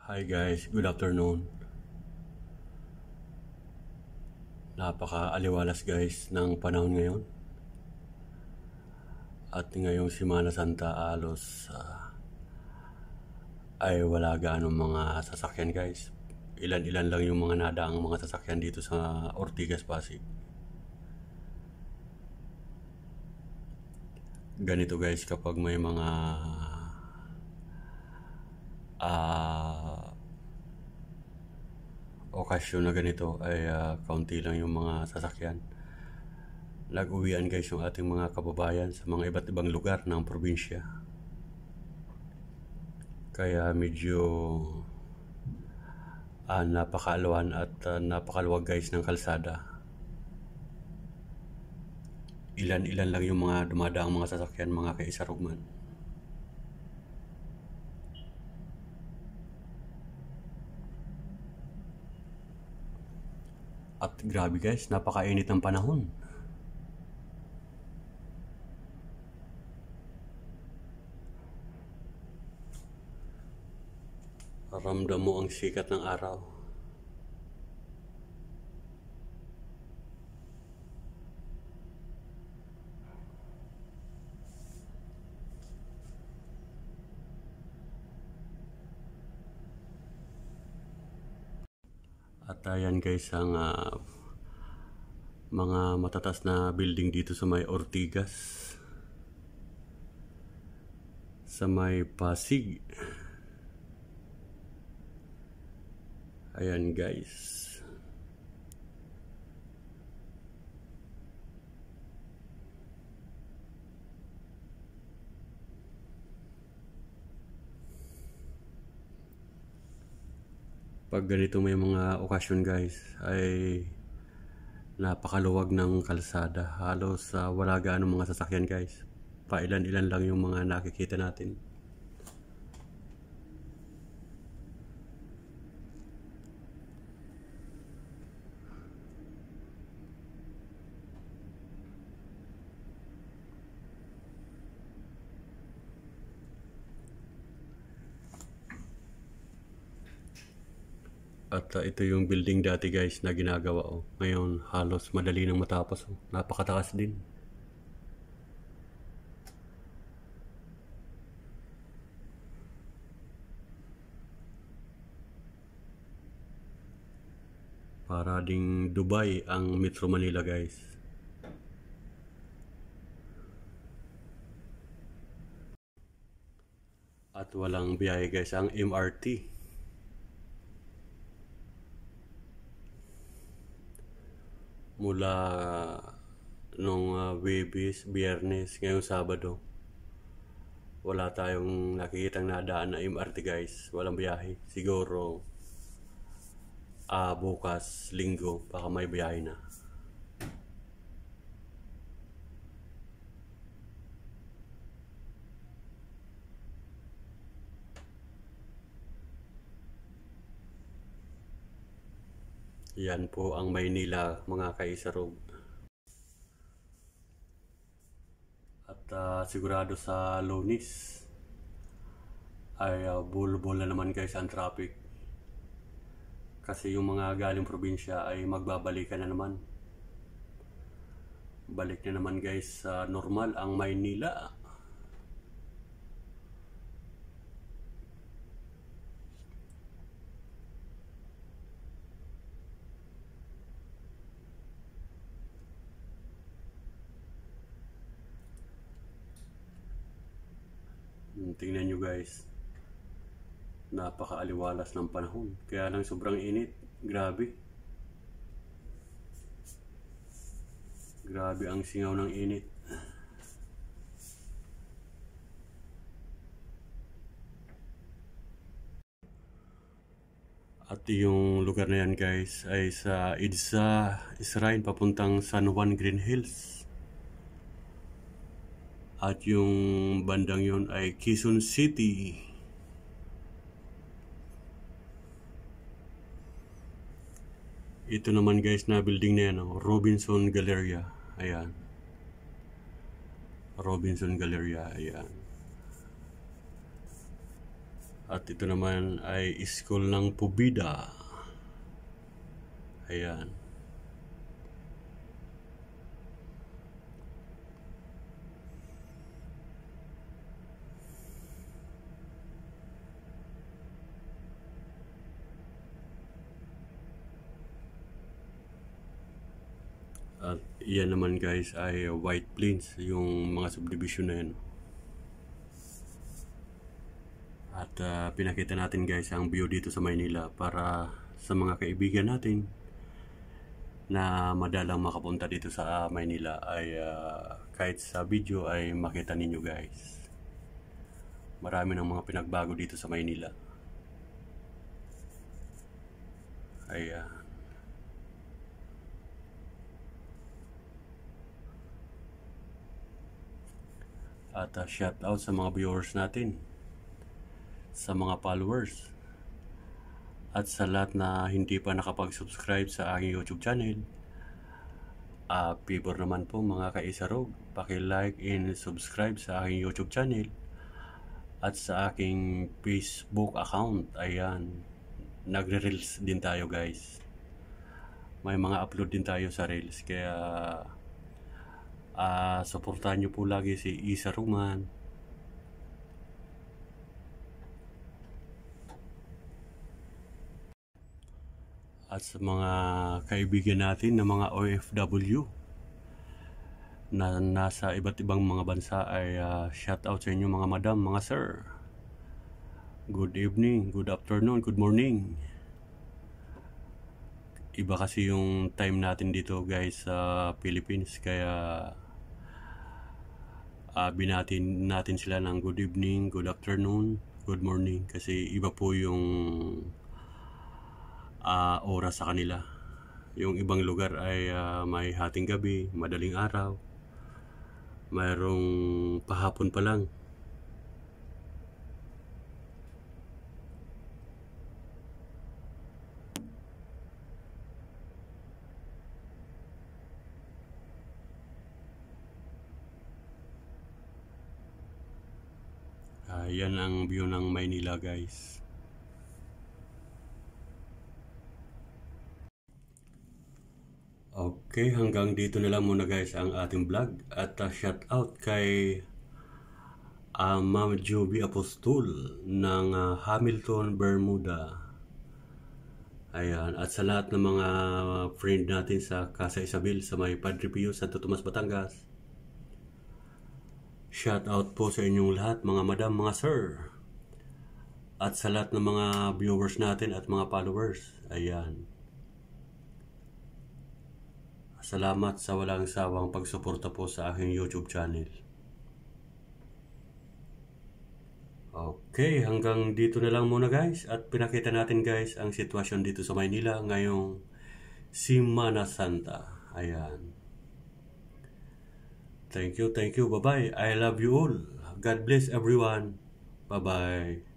Hi guys, good afternoon. Napaka-aliwalas guys ng panahon ngayon. At ngayong Semana Santa alos ay wala gaanong mga sasakyan guys. Ilan-ilan lang yung mga nadaang mga sasakyan dito sa Ortigas, Pasig. Ganito guys kapag may mga okasyon na ganito ay kaunti lang yung mga sasakyan. Nag-uwian guys yung ating mga kababayan sa mga iba't ibang lugar ng probinsya. Kaya medyo napakaalawan at napakaluwag guys ng kalsada. Ilan-ilan lang yung mga dumadaang mga sasakyan, mga kaisarugman. At grabe guys, napakainit ng panahon. Ramdam mo ang sikat ng araw. At ayan guys ang mga matatas na building dito sa may Ortigas, sa may Pasig. Ayan guys. Pag ganito may mga okasyon guys ay napakaluwag ng kalsada. Halos wala gaano mga sasakyan guys. Pailan-ilan lang yung mga nakikita natin. At ito yung building dati guys na ginagawa. Ngayon halos madali nang matapos. Napakataas din. Para ding Dubai ang Metro Manila guys. At walang biyahe guys ang MRT. Mula nung Biyernes, ngayong Sabado, wala tayong nakikitang nadaan na MRT guys. Walang biyahe. Siguro bukas, Linggo, baka may biyahe na. Yan po ang Maynila mga kaisarog. At sigurado sa Lunes ay bulbul na naman guys ang traffic. Kasi yung mga galing probinsya ay magbabalikan na naman. Balik na naman guys sa normal ang Maynila. Tingnan nyo guys, napakaaliwalas ng panahon, kaya lang sobrang init. Grabe ang singaw ng init. At yung lugar na yan guys ay sa EDSA Israel papuntang San Juan Green Hills. At yung bandang yun ay Quezon City. Ito naman guys na building na yan, Robinson Galleria. Ayan. Robinson Galleria, ayan. At ito naman ay school ng Pubida. Ayan. At yan naman guys ay White Plains, yung mga subdivision na yan. At pinakita natin guys ang view dito sa Maynila para sa mga kaibigan natin na madalang makapunta dito sa Maynila ay kahit sa video ay makita ninyo guys. Marami ng mga pinagbago dito sa Maynila. Ayan. At shout out sa mga viewers natin, sa mga followers, at sa lahat na hindi pa nakapag-subscribe sa aking YouTube channel. Favor naman po mga kaisarog, paki-like and subscribe sa aking YouTube channel at sa aking Facebook account. Ayan, nagre-reels din tayo guys. May mga upload din tayo sa reels, kaya suportahan nyo po lagi si Isa Roman. At sa mga kaibigan natin na mga OFW na nasa iba't ibang mga bansa ay shout out sa inyo mga madam, mga sir. Good evening, good afternoon, good morning. Iba kasi yung time natin dito guys sa Philippines, kaya binatin natin sila ng good evening, good afternoon, good morning, kasi iba po yung oras sa kanila. Yung ibang lugar ay may hating gabi, madaling araw, mayroong pahapon pa lang. Yan ang view ng Maynila guys. Okay, hanggang dito na lang muna guys ang ating vlog. At shout out kay Ma'am Joby Apostol ng Hamilton, Bermuda. Ayan, at sa lahat ng mga friend natin sa Casa Isabel sa may Padre Pio, Santo Tomas, Batangas. Shout out po sa inyong lahat mga madam, mga sir. At sa lahat ng mga viewers natin at mga followers. Ayan. Salamat sa walang sawang pagsuporta po sa aking YouTube channel. Okay, hanggang dito na lang muna guys. At pinakita natin guys ang sitwasyon dito sa Maynila ngayong Semana Santa. Ayan. Thank you, bye-bye. I love you all. God bless everyone. Bye-bye.